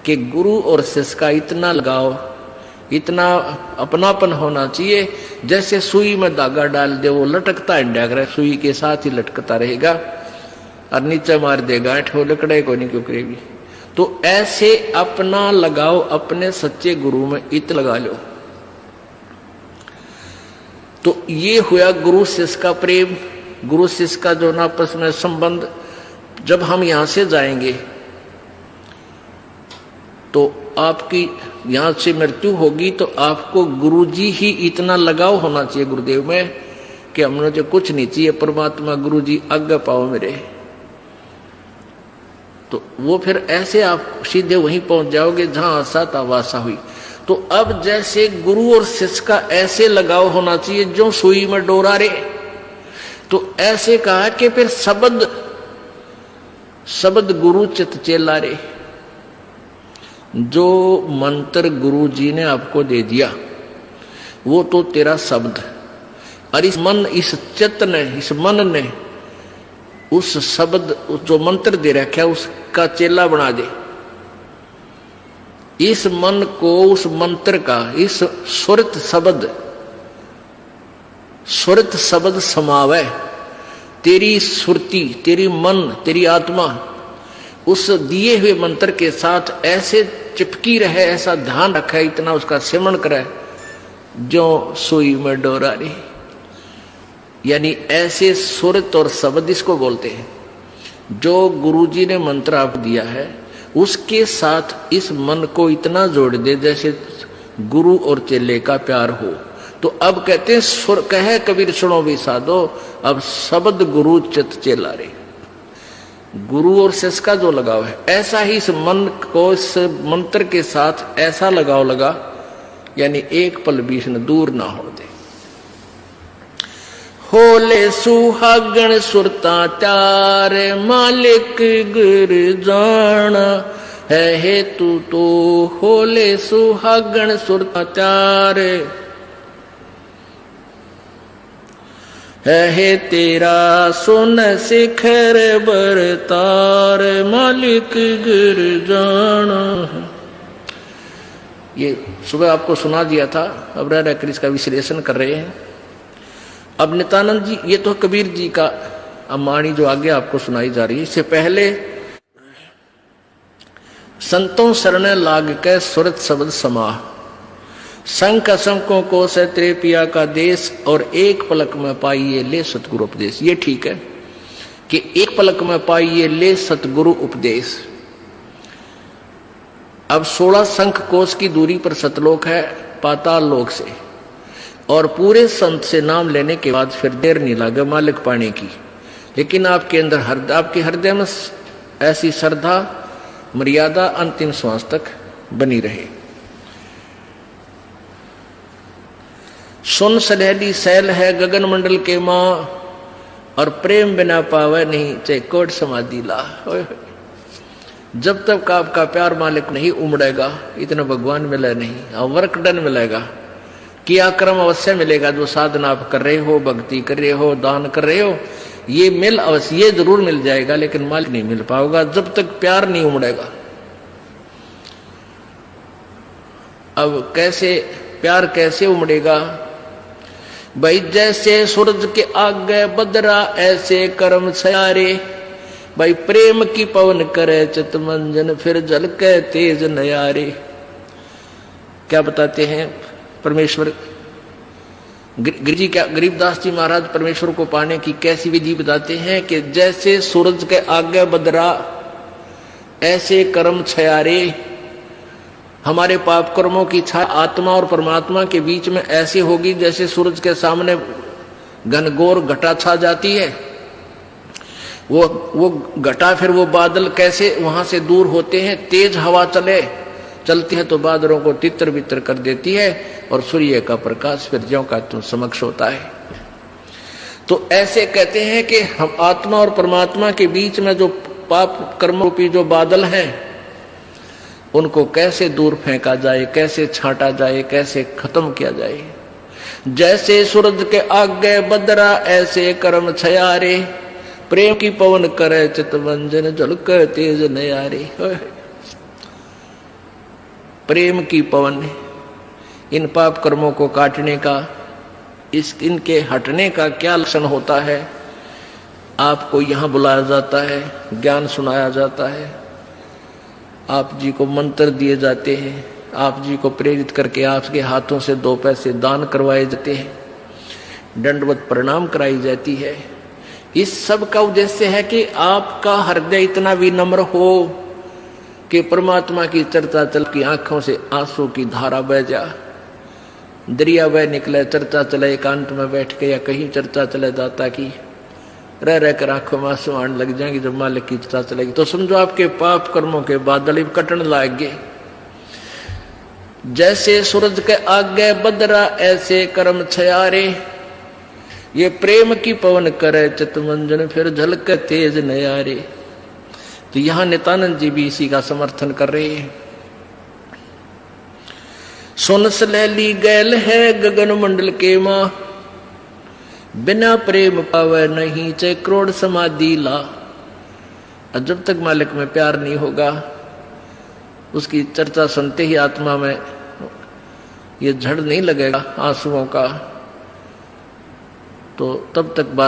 कि गुरु और शिष्य का इतना लगाव, इतना अपनापन होना चाहिए जैसे सुई में धागा डाल दे, वो लटकता इंडिया करे, सुई के साथ ही लटकता रहेगा और नीचे मार देगा वो लकड़े को नहीं क्यों करेगी। तो ऐसे अपना लगाओ अपने सच्चे गुरु में इत लगा लो। तो ये हुआ गुरु शिष्य का प्रेम, गुरु शिष्य का जो आपस में संबंध। जब हम यहां से जाएंगे तो आपकी यहां से मृत्यु होगी तो आपको गुरुजी ही इतना लगाव होना चाहिए गुरुदेव में कि हमने जो कुछ नहीं चाहिए, परमात्मा गुरुजी आज्ञा पाओ मेरे। तो वो फिर ऐसे आप सीधे वहीं पहुंच जाओगे जहां आशा था वासा हुई। तो अब जैसे गुरु और शिष्य का ऐसे लगाव होना चाहिए जो सुई में डोरा रे, तो ऐसे कहा कि फिर शब्द गुरु चित चेला रे। जो मंत्र गुरु जी ने आपको दे दिया वो तो तेरा शब्द, और इस चित्त ने, इस मन ने उस शब्द जो मंत्र दे रखा है उसका चेला बना दे। इस मन को उस मंत्र का, इस सुरत शब्द समावे। तेरी सुरती, तेरी मन, तेरी आत्मा उस दिए हुए मंत्र के साथ ऐसे चिपकी रहे, ऐसा ध्यान रखे, इतना उसका सेवन करे जो सुई में डोरा रे। यानी ऐसे सुरत और शब्द इसको बोलते हैं। जो गुरुजी ने मंत्र आप दिया है उसके साथ इस मन को इतना जोड़ दे जैसे गुरु और चेले का प्यार हो। तो अब कहते हैं सुर कहे कबीर सुनो भी साधो, अब शब्द गुरु चित चेला रे। गुरु और शिष्य का जो लगाव है ऐसा ही इस मन को इस मंत्र के साथ ऐसा लगाव लगा, यानी एक पल बीच न दूर ना हो दे। होले सुहागण सुरता त्यार मालिक गुर जाना है हेतु तो। होले सुहागण सुरता त्यार है तेरा सुन शिखर बरतार मालिक गिर जाना। ये सुबह आपको सुना दिया था, अब रह कर इसका विश्लेषण कर रहे हैं। अब नित्यानंद जी, ये तो कबीर जी का अमाणी जो आगे आपको सुनाई जा रही है। इससे पहले संतों शरण लाग के सुरत शब्द समाह, शंख असंकों को से तेरे पिया का देश, और एक पलक में पाइए ले सतगुरु उपदेश। ये ठीक है कि एक पलक में पाइए ले सतगुरु उपदेश। अब 16 शंख कोश की दूरी पर सतलोक है पाताल लोक से, और पूरे संत से नाम लेने के बाद फिर देर नहीं लगे मालिक पाने की। लेकिन आपके अंदर आपके हृदय में ऐसी श्रद्धा मर्यादा अंतिम श्वास तक बनी रहे। सुन सलहली सैल है गगन मंडल के माँ, और प्रेम बिना पावे नहीं चाहे कोट समाधि ला। जब तक आपका प्यार मालिक नहीं उमड़ेगा इतना भगवान मिले नहीं, और वर्क डन मिलेगा, किया कर्म अवश्य मिलेगा। जो साधना आप कर रहे हो, भक्ति कर रहे हो, दान कर रहे हो, ये मिल अवश्य, ये जरूर मिल जाएगा, लेकिन मालिक नहीं मिल पाओगा जब तक प्यार नहीं उमड़ेगा। अब कैसे प्यार कैसे उमड़ेगा भाई? जैसे सूरज के आगे बदरा ऐसे कर्म सयारे। भाई प्रेम की पवन करे चित मंजन फिर जल के तेज नयारे। क्या बताते हैं परमेश्वर गरीबदास जी महाराज परमेश्वर को पाने की कैसी विधि बताते हैं कि जैसे सूरज के आगे बदरा ऐसे कर्म छयारे। हमारे पाप कर्मों की छाया आत्मा और परमात्मा के बीच में ऐसी होगी जैसे सूरज के सामने घनघोर घटा छा जाती है। वो घटा, फिर वो बादल कैसे वहां से दूर होते हैं। तेज हवा चलती है तो बादलों को तितर बितर कर देती है, और सूर्य का प्रकाश फिर ज्यों का तुम समक्ष होता है। तो ऐसे कहते हैं कि हम आत्मा और परमात्मा के बीच में जो पाप कर्म रूपी जो बादल हैं उनको कैसे दूर फेंका जाए, कैसे छांटा जाए, कैसे खत्म किया जाए। जैसे सूरज के आगे बदरा ऐसे कर्म छयारे। प्रेम की पवन करे चितवंजन झलक तेज नयारे। प्रेम की पवन, इन पाप कर्मों को काटने का, इनके हटने का क्या लक्षण होता है। आपको यहाँ बुलाया जाता है, ज्ञान सुनाया जाता है, आप जी को मंत्र दिए जाते हैं, आप जी को प्रेरित करके आपके हाथों से 2 पैसे दान करवाए जाते हैं, दंडवत प्रणाम कराई जाती है। इस सब का उद्देश्य है कि आपका हृदय इतना विनम्र हो कि परमात्मा की चर्चा चल की आंखों से आंसू की धारा बह जा, दरिया बह निकले, चर्चा चले एकांत में बैठ के या कहीं चर्चा चले जाता कि रह रह कर आंखों में आंसू आने लग जाएंगे। जब मालिक की चर्चा चलेगी तो समझो आपके पाप कर्मों के बादल कटन लागे। जैसे सूरज के आगे बदरा ऐसे कर्म छयारे, ये प्रेम की पवन करे चितमंजन फिर झलक तेज नयारे। तो यहां नित्यानंद जी भी इसी का समर्थन कर रहे हैं। सुन सलैली गैल है गगन मंडल के मां, बिना प्रेम पावे नहीं चे करोड़ समाधि ला। और जब तक मालिक में प्यार नहीं होगा, उसकी चर्चा सुनते ही आत्मा में ये झड़ नहीं लगेगा आंसुओं का, तो तब तक बात